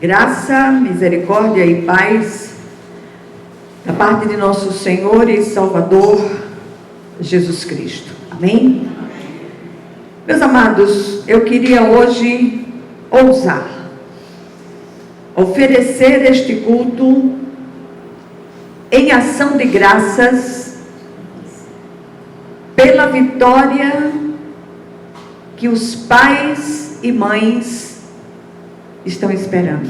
Graça, misericórdia e paz da parte de nosso Senhor e Salvador Jesus Cristo. Amém? Meus amados, eu queria hoje ousar oferecer este culto em ação de graças pela vitória que os pais e mães estão esperando.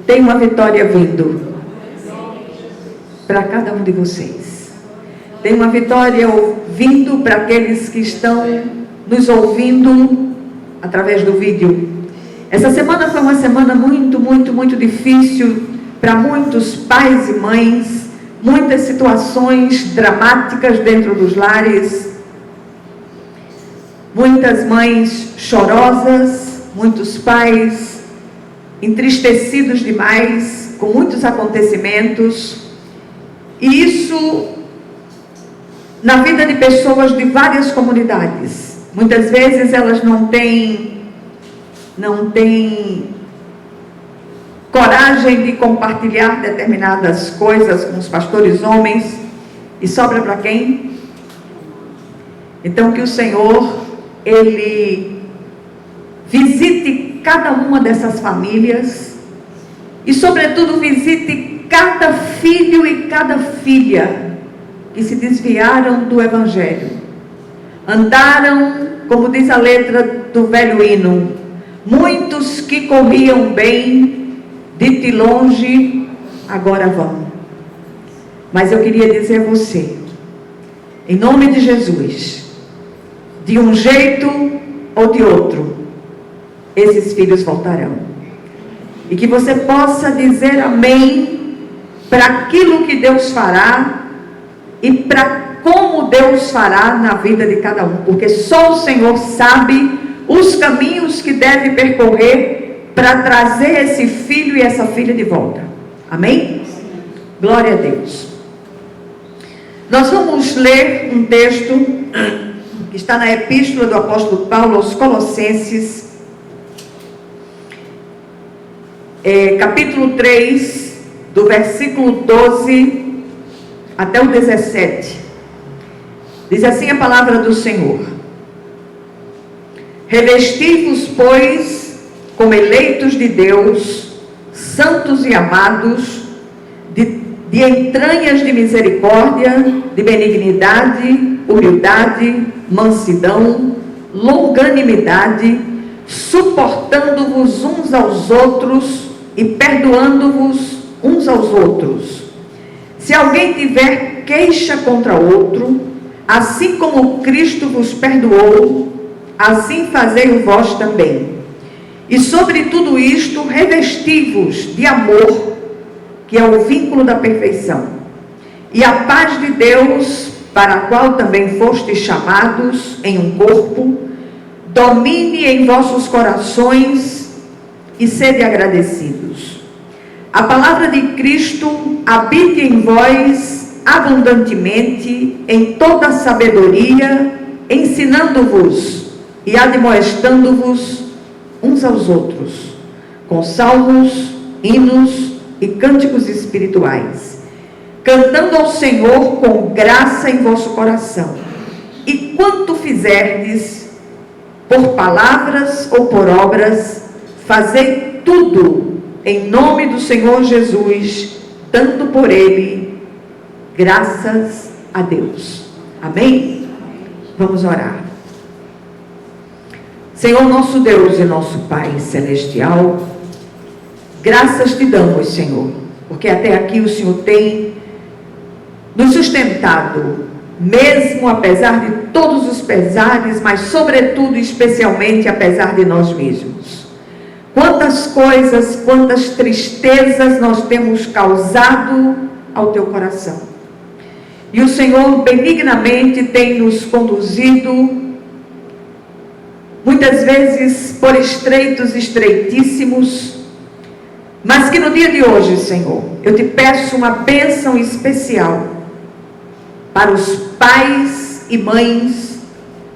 Tem uma vitória vindo para cada um de vocês. Tem uma vitória vindo para aqueles que estão nos ouvindo através do vídeo. Essa semana foi uma semana muito difícil para muitos pais e mães, muitas situações dramáticas dentro dos lares, muitas mães chorosas, muitos pais entristecidos demais com muitos acontecimentos, e isso na vida de pessoas de várias comunidades. Muitas vezes elas não têm coragem de compartilhar determinadas coisas com os pastores homens, e sobra para quem? Então que o Senhor, Ele visite cada uma dessas famílias e sobretudo visite cada filho e cada filha que se desviaram do Evangelho, andaram, como diz a letra do velho hino, muitos que corriam bem, de ti longe, agora vão. Mas eu queria dizer a você, em nome de Jesus, de um jeito ou de outro, esses filhos voltarão. E que você possa dizer amém para aquilo que Deus fará e para como Deus fará na vida de cada um. Porque só o Senhor sabe os caminhos que deve percorrer para trazer esse filho e essa filha de volta. Amém? Glória a Deus. Nós vamos ler um texto que está na epístola do apóstolo Paulo aos Colossenses, capítulo 3, do versículo 12 até o 17. Diz assim a palavra do Senhor: revesti-vos, pois, como eleitos de Deus, santos e amados, de entranhas de misericórdia, de benignidade, humildade, mansidão, longanimidade, suportando-vos uns aos outros e perdoando-vos uns aos outros. Se alguém tiver queixa contra outro, assim como Cristo vos perdoou, assim fazei-o vós também. E sobre tudo isto, revesti-vos de amor, que é o vínculo da perfeição, e a paz de Deus, para a qual também fostes chamados em um corpo, domine em vossos corações e sede agradecidos. A palavra de Cristo habite em vós abundantemente, em toda sabedoria, ensinando-vos e admoestando-vos uns aos outros, com salmos, hinos e cânticos espirituais, cantando ao Senhor com graça em vosso coração. E quanto fizerdes, por palavras ou por obras, fazei tudo em nome do Senhor Jesus, dando por Ele graças a Deus. Amém? Vamos orar. Senhor nosso Deus e nosso Pai celestial, graças te damos, Senhor, porque até aqui o Senhor tem nos sustentado, mesmo apesar de todos os pesares, mas sobretudo, especialmente, apesar de nós mesmos. Quantas coisas, quantas tristezas nós temos causado ao teu coração. E o Senhor benignamente tem nos conduzido, muitas vezes por estreitos estreitíssimos, mas que no dia de hoje, Senhor, eu te peço uma bênção especial para os pais e mães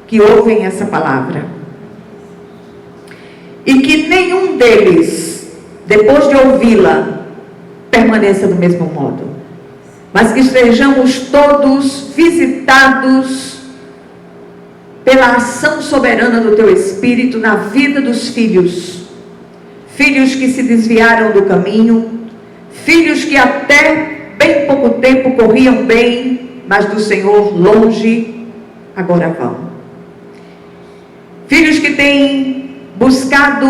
que ouvem essa palavra. e que nenhum deles, depois de ouvi-la, permaneça do mesmo modo, mas que estejamos todos visitados pela ação soberana do Teu Espírito na vida dos filhos, filhos que se desviaram do caminho, filhos que até bem pouco tempo corriam bem, mas do Senhor longe, agora vão. Filhos que têm buscado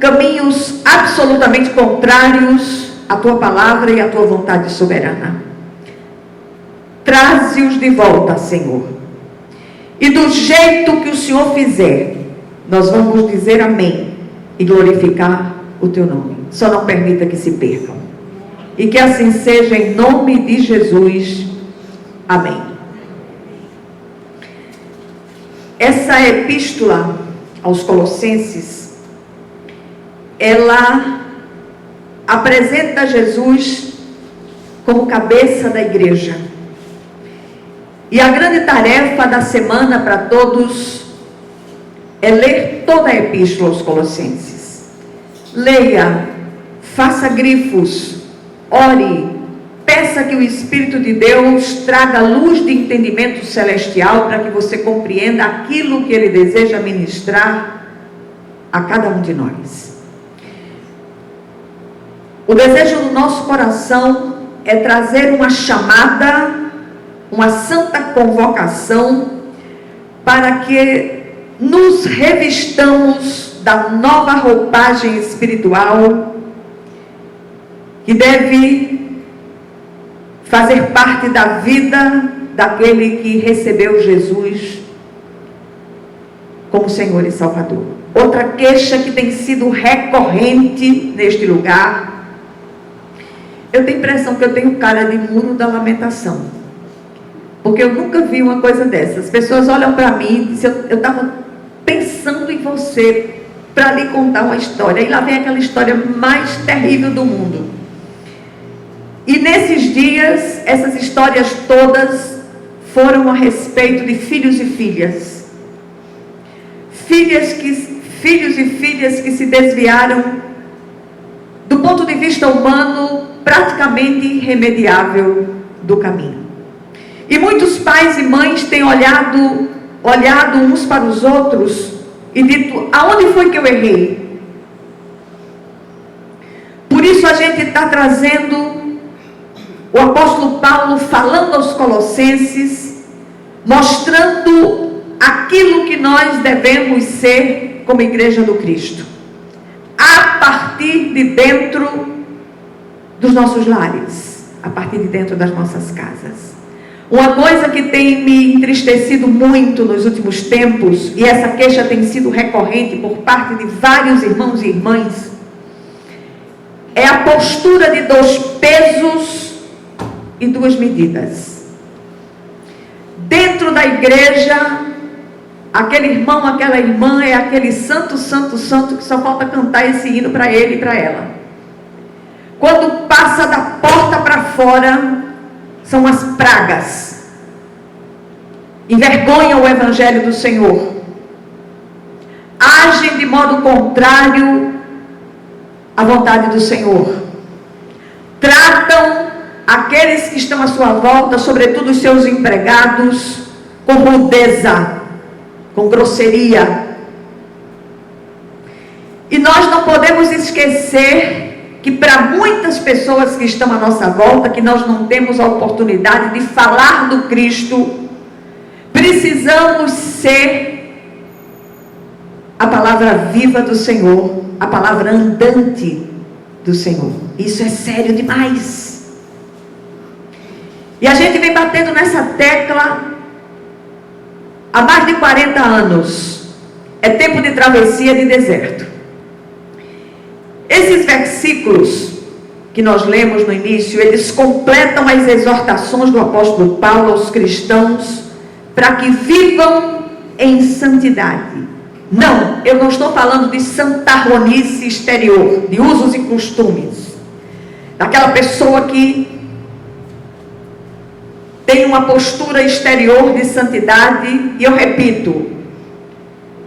caminhos absolutamente contrários à Tua palavra e à Tua vontade soberana. Traze-os de volta, Senhor. E do jeito que o Senhor fizer, nós vamos dizer amém e glorificar o Teu nome. Só não permita que se percam. E que assim seja em nome de Jesus. Amém. Essa epístola aos Colossenses, ela apresenta Jesus como cabeça da igreja. E a grande tarefa da semana para todos é ler toda a epístola aos Colossenses. Leia, faça grifos, ore, peça que o Espírito de Deus traga luz de entendimento celestial para que você compreenda aquilo que Ele deseja ministrar a cada um de nós. O desejo do nosso coração é trazer uma chamada, uma santa convocação para que nos revistamos da nova roupagem espiritual que deve fazer parte da vida daquele que recebeu Jesus como Senhor e Salvador. Outra queixa que tem sido recorrente neste lugar, eu tenho a impressão que eu tenho cara de muro da lamentação, porque eu nunca vi uma coisa dessa. As pessoas olham para mim e dizem, eu estava pensando em você para lhe contar uma história, e lá vem aquela história mais terrível do mundo. E nesses dias, essas histórias todas foram a respeito de filhos e filhas. Filhos e filhas que se desviaram do ponto de vista humano, praticamente irremediável do caminho. E muitos pais e mães têm olhado uns para os outros e dito, aonde foi que eu errei? Por isso a gente está trazendo o apóstolo Paulo falando aos Colossenses, mostrando aquilo que nós devemos ser como igreja do Cristo, a partir de dentro dos nossos lares, a partir de dentro das nossas casas. Uma coisa que tem me entristecido muito nos últimos tempos, e essa queixa tem sido recorrente por parte de vários irmãos e irmãs, é a postura de 2 pesos e 2 medidas. Dentro da igreja, aquele irmão, aquela irmã é aquele santo, santo, santo que só falta cantar esse hino para ele e para ela. Quando passa da porta para fora, são as pragas. Envergonham o evangelho do Senhor. Agem de modo contrário à vontade do Senhor. Tratam aqueles que estão à sua volta, sobretudo os seus empregados, com rudeza, com grosseria. E nós não podemos esquecer que para muitas pessoas que estão à nossa volta, que nós não temos a oportunidade de falar do Cristo, precisamos ser a palavra viva do Senhor, a palavra andante do Senhor. Isso é sério demais. E a gente vem batendo nessa tecla há mais de 40 anos. É tempo de travessia de deserto. Esses versículos que nós lemos no início, eles completam as exortações do apóstolo Paulo aos cristãos para que vivam em santidade. Não, eu não estou falando de santarronice exterior, de usos e costumes, daquela pessoa que tem uma postura exterior de santidade, e eu repito,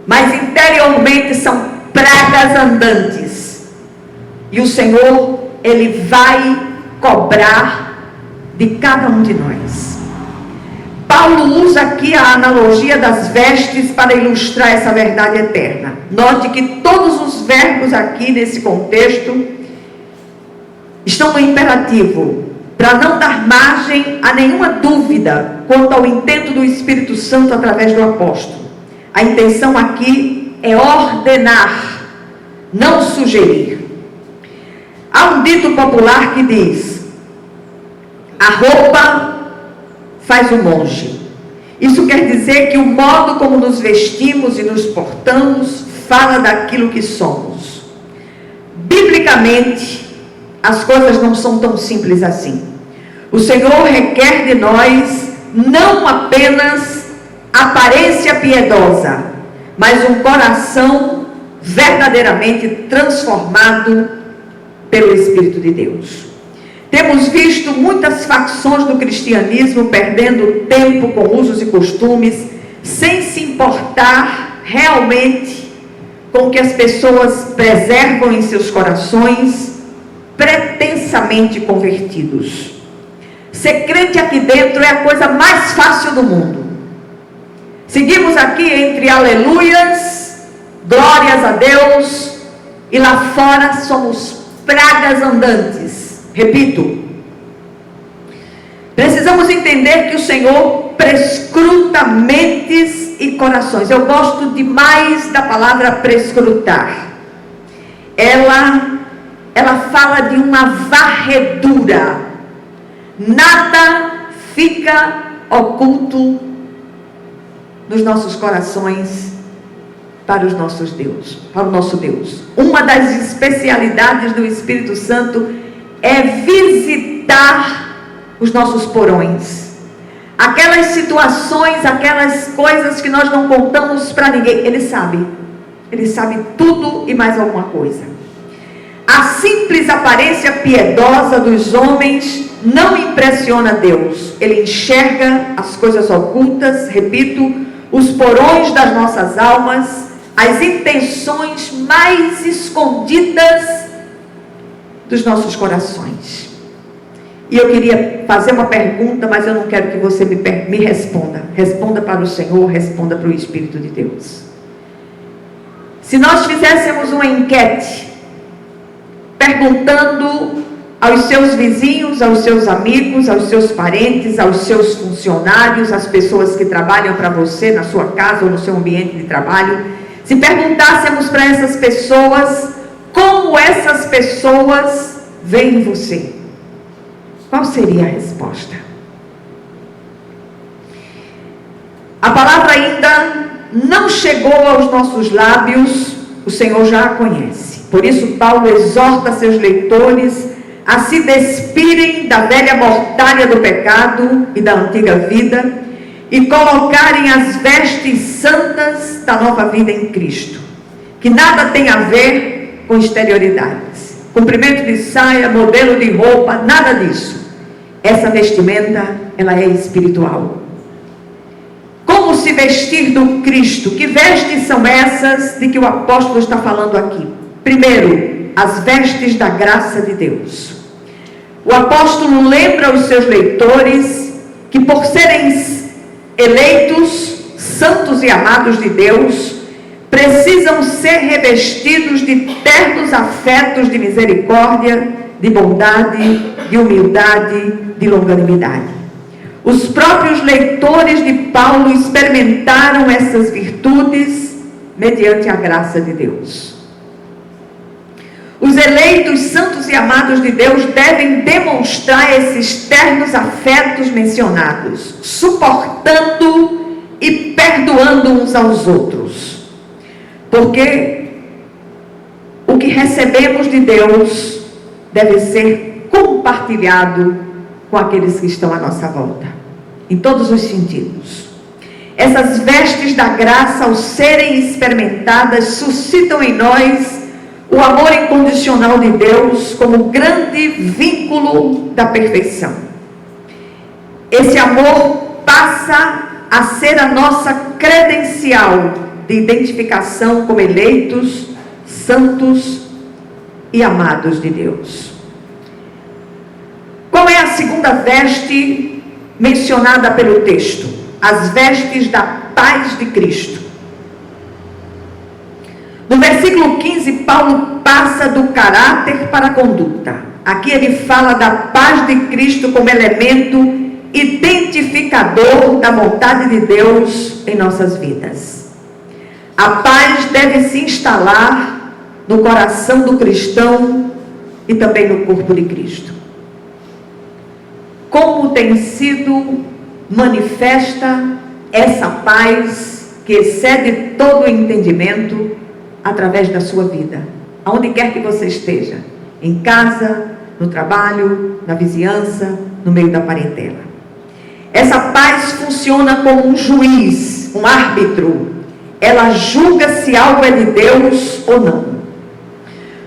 mas interiormente são pragas andantes. E o Senhor, Ele vai cobrar de cada um de nós. Paulo usa aqui a analogia das vestes para ilustrar essa verdade eterna. Note que todos os verbos aqui nesse contexto estão no imperativo, para não dar margem a nenhuma dúvida quanto ao intento do Espírito Santo através do apóstolo. A intenção aqui é ordenar, não sugerir. Há um dito popular que diz: a roupa faz o monge. Isso quer dizer que o modo como nos vestimos e nos portamos fala daquilo que somos. Biblicamente, as coisas não são tão simples assim. O Senhor requer de nós não apenas aparência piedosa, mas um coração verdadeiramente transformado pelo Espírito de Deus. Temos visto muitas facções do cristianismo perdendo tempo com usos e costumes, sem se importar realmente com o que as pessoas preservam em seus corações, pretensamente convertidos. Ser crente aqui dentro é a coisa mais fácil do mundo. Seguimos aqui entre aleluias, glórias a Deus, e lá fora somos pragas andantes. Repito, precisamos entender que o Senhor prescruta mentes e corações. Eu gosto demais da palavra prescrutar. Ela fala de uma varredura. Nada fica oculto nos nossos corações para o nosso Deus. Uma das especialidades do Espírito Santo é visitar os nossos porões. Aquelas situações, aquelas coisas que nós não contamos para ninguém. Ele sabe tudo e mais alguma coisa. A simples aparência piedosa dos homens não impressiona Deus. Ele enxerga as coisas ocultas, repito, os porões das nossas almas, as intenções mais escondidas dos nossos corações. E eu queria fazer uma pergunta, mas eu não quero que você me responda. Responda para o Senhor, responda para o Espírito de Deus. Se nós fizéssemos uma enquete, perguntando aos seus vizinhos, aos seus amigos, aos seus parentes, aos seus funcionários, às pessoas que trabalham para você na sua casa ou no seu ambiente de trabalho, se perguntássemos para essas pessoas como essas pessoas veem você, qual seria a resposta? A palavra ainda não chegou aos nossos lábios, o Senhor já a conhece. Por isso Paulo exorta seus leitores a se despirem da velha mortalha do pecado e da antiga vida e colocarem as vestes santas da nova vida em Cristo, que nada tem a ver com exterioridades, comprimento de saia, modelo de roupa, nada disso. Essa vestimenta, ela é espiritual. Como se vestir do Cristo? Que vestes são essas de que o apóstolo está falando aqui? Primeiro, as vestes da graça de Deus. O apóstolo lembra aos seus leitores que, por serem eleitos, santos e amados de Deus, precisam ser revestidos de ternos afetos de misericórdia, de bondade, de humildade, de longanimidade. Os próprios leitores de Paulo experimentaram essas virtudes mediante a graça de Deus. Os eleitos, santos e amados de Deus devem demonstrar esses ternos afetos mencionados, suportando e perdoando uns aos outros. Porque o que recebemos de Deus deve ser compartilhado com aqueles que estão à nossa volta, em todos os sentidos. Essas vestes da graça, ao serem experimentadas, suscitam em nós o amor incondicional de Deus como grande vínculo da perfeição. Esse amor passa a ser a nossa credencial de identificação como eleitos, santos e amados de Deus. Qual é a segunda veste mencionada pelo texto? As vestes da paz de Cristo. No versículo 15, Paulo passa do caráter para a conduta. Aqui ele fala da paz de Cristo como elemento identificador da vontade de Deus em nossas vidas. A paz deve se instalar no coração do cristão e também no corpo de Cristo. Como tem sido manifesta essa paz que excede todo o entendimento através da sua vida, aonde quer que você esteja, em casa, no trabalho, na vizinhança, no meio da parentela. Essa paz funciona como um juiz, um árbitro. Ela julga se algo é de Deus ou não.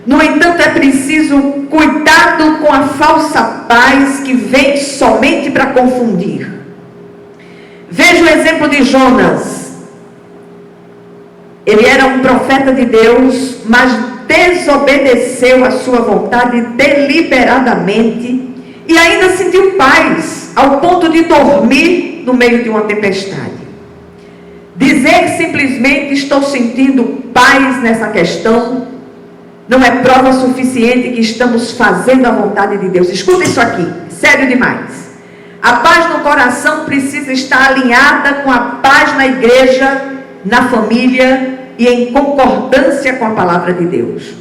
No entanto, é preciso cuidado com a falsa paz que vem somente para confundir. Veja o exemplo de Jonas. Ele era um profeta de Deus, mas desobedeceu a sua vontade deliberadamente e ainda sentiu paz, ao ponto de dormir no meio de uma tempestade. Dizer simplesmente estou sentindo paz nessa questão não é prova suficiente que estamos fazendo a vontade de Deus. Escuta isso aqui, sério demais. A paz no coração precisa estar alinhada com a paz na igreja, na família e em concordância com a palavra de Deus.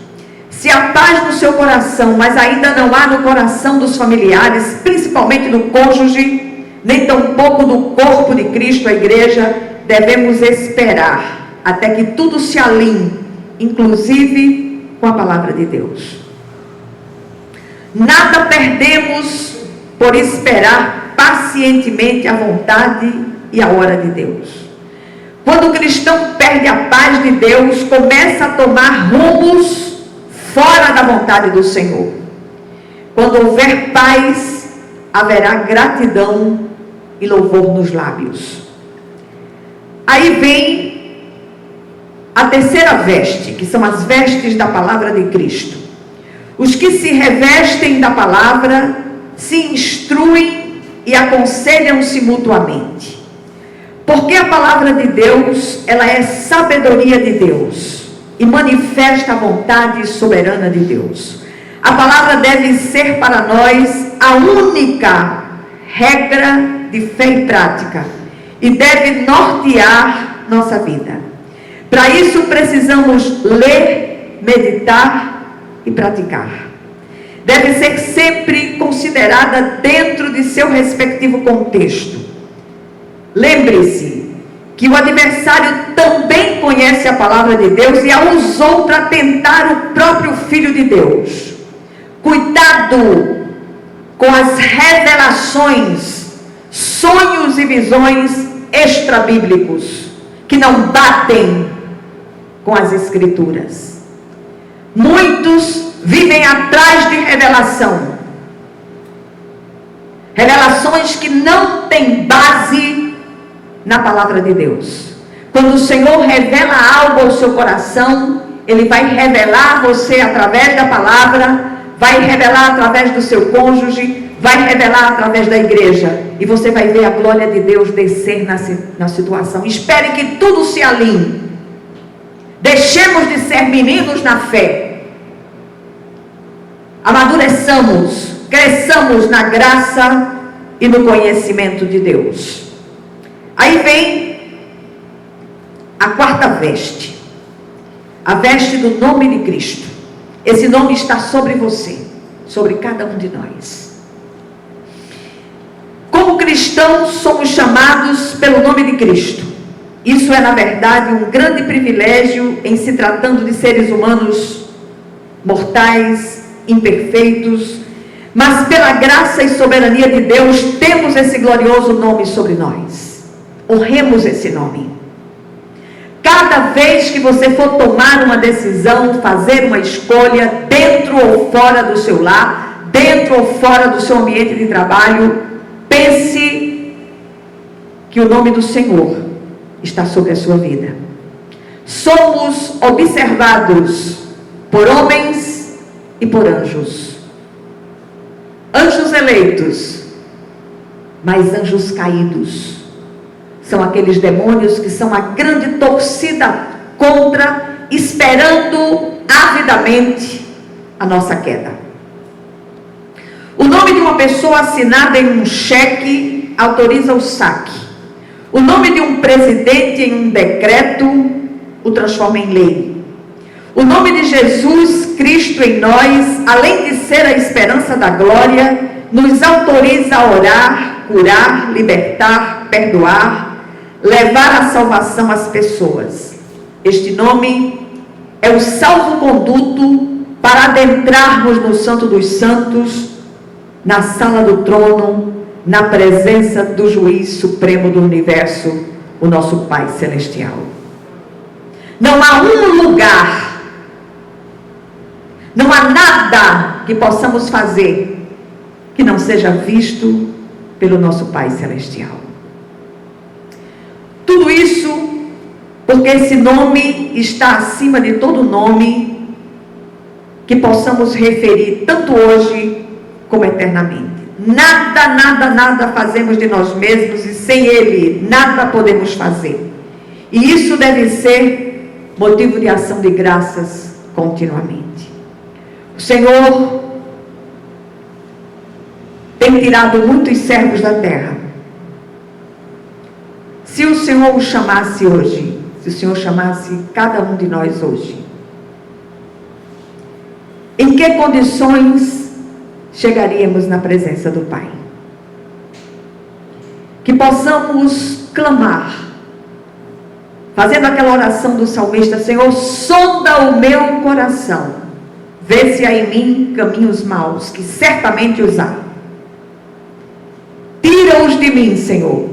Se há paz no seu coração, mas ainda não há no coração dos familiares, principalmente do cônjuge, nem tampouco do corpo de Cristo, a igreja, devemos esperar até que tudo se alinhe, inclusive com a palavra de Deus. Nada perdemos por esperar pacientemente a vontade e a hora de Deus. Quando o cristão perde a paz de Deus, começa a tomar rumos fora da vontade do Senhor. Quando houver paz, haverá gratidão e louvor nos lábios. Aí vem a terceira veste, que são as vestes da palavra de Cristo. Os que se revestem da palavra se instruem e aconselham-se mutuamente. Porque a palavra de Deus, ela é sabedoria de Deus e manifesta a vontade soberana de Deus. A palavra deve ser para nós a única regra de fé e prática e deve nortear nossa vida. Para isso precisamos ler, meditar e praticar. Deve ser sempre considerada dentro de seu respectivo contexto. Lembre-se que o adversário também conhece a palavra de Deus e a usou para tentar o próprio Filho de Deus. Cuidado com as revelações, sonhos e visões extrabíblicos que não batem com as Escrituras. Muitos vivem atrás de revelações que não têm base na palavra de Deus. Quando o Senhor revela algo ao seu coração, Ele vai revelar a você através da palavra, vai revelar através do seu cônjuge, vai revelar através da igreja, e você vai ver a glória de Deus descer na situação. Espere que tudo se alinhe. Deixemos de ser meninos na fé, amadureçamos, cresçamos na graça e no conhecimento de Deus. Aí vem a quarta veste, a veste do nome de Cristo. Esse nome está sobre você, sobre cada um de nós. Como cristãos, somos chamados pelo nome de Cristo. Isso é, na verdade, um grande privilégio em se tratando de seres humanos mortais, imperfeitos, mas pela graça e soberania de Deus, temos esse glorioso nome sobre nós. Honremos esse nome. Cada vez que você for tomar uma decisão, fazer uma escolha, dentro ou fora do seu lar, dentro ou fora do seu ambiente de trabalho, pense que o nome do Senhor está sobre a sua vida. Somos observados por homens e por anjos. Anjos eleitos, mas anjos caídos. São aqueles demônios que são a grande torcida contra, esperando avidamente a nossa queda. O nome de uma pessoa assinada em um cheque autoriza o saque. O nome de um presidente em um decreto o transforma em lei. O nome de Jesus Cristo em nós, além de ser a esperança da glória, nos autoriza a orar, curar, libertar, perdoar, levar a salvação às pessoas. Este nome é o salvo-conduto para adentrarmos no Santo dos Santos, na sala do trono, na presença do Juiz Supremo do Universo, o nosso Pai Celestial. Não há um lugar, não há nada que possamos fazer que não seja visto pelo nosso Pai Celestial. Tudo isso porque esse nome está acima de todo nome que possamos referir tanto hoje como eternamente. Nada fazemos de nós mesmos e sem Ele nada podemos fazer. E isso deve ser motivo de ação de graças continuamente. O Senhor tem tirado muitos servos da terra. Se o Senhor o chamasse hoje, se o Senhor chamasse cada um de nós hoje, em que condições chegaríamos na presença do Pai? Que possamos clamar, fazendo aquela oração do salmista: Senhor, sonda o meu coração, vê se há em mim caminhos maus, que certamente os há. Tira-os de mim, Senhor,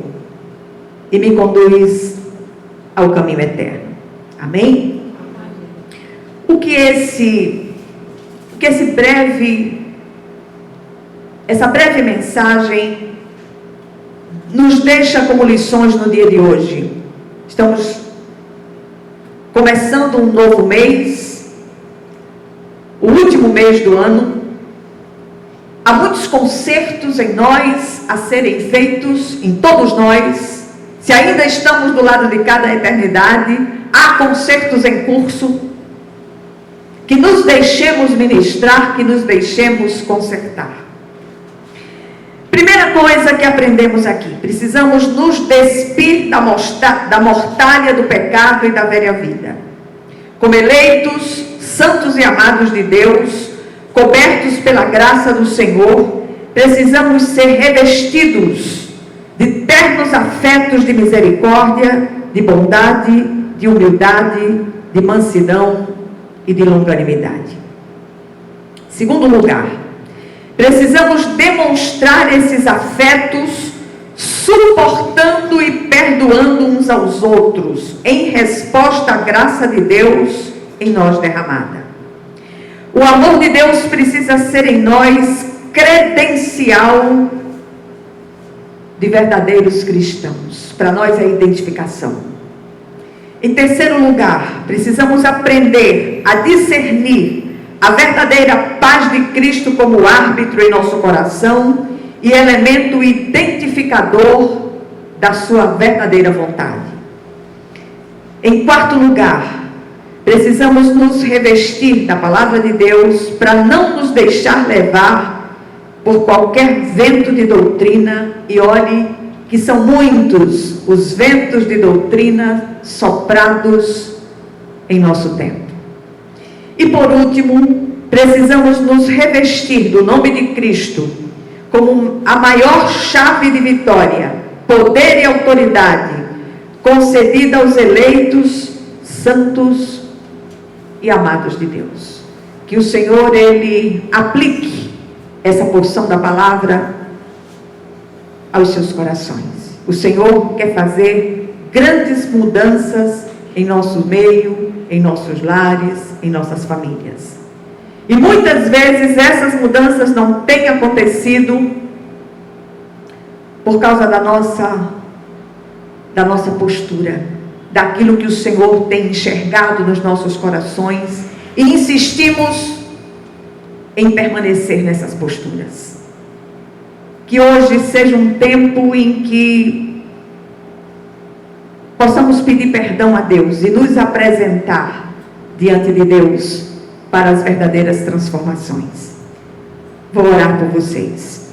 e me conduz ao caminho eterno. Amém? O que essa breve mensagem nos deixa como lições no dia de hoje? Estamos começando um novo mês, o último mês do ano. Há muitos concertos em nós a serem feitos, em todos nós. Se ainda estamos do lado de cada eternidade, há concertos em curso. Que nos deixemos ministrar, que nos deixemos consertar. Primeira coisa que aprendemos aqui: precisamos nos despir da mortalha do pecado e da velha vida. Como eleitos, santos e amados de Deus, cobertos pela graça do Senhor, precisamos ser revestidos de ternos afetos de misericórdia, de bondade, de humildade, de mansidão e de longanimidade. Segundo lugar, precisamos demonstrar esses afetos suportando e perdoando uns aos outros, em resposta à graça de Deus em nós derramada. O amor de Deus precisa ser em nós credencial de verdadeiros cristãos. Para nós é identificação. Em terceiro lugar, precisamos aprender a discernir a verdadeira paz de Cristo como árbitro em nosso coração e elemento identificador da sua verdadeira vontade. Em quarto lugar, precisamos nos revestir da palavra de Deus para não nos deixar levar por qualquer vento de doutrina. E olhe que são muitos os ventos de doutrina soprados em nosso tempo. E por último, precisamos nos revestir do nome de Cristo como a maior chave de vitória, poder e autoridade concedida aos eleitos, santos e amados de Deus. Que o Senhor, Ele aplique essa porção da palavra aos seus corações. O Senhor quer fazer grandes mudanças em nosso meio, em nossos lares, em nossas famílias. E muitas vezes essas mudanças não têm acontecido por causa da nossa postura, daquilo que o Senhor tem enxergado nos nossos corações e insistimos em permanecer nessas posturas. Que hoje seja um tempo em que possamos pedir perdão a Deus e nos apresentar diante de Deus para as verdadeiras transformações. Vou orar por vocês.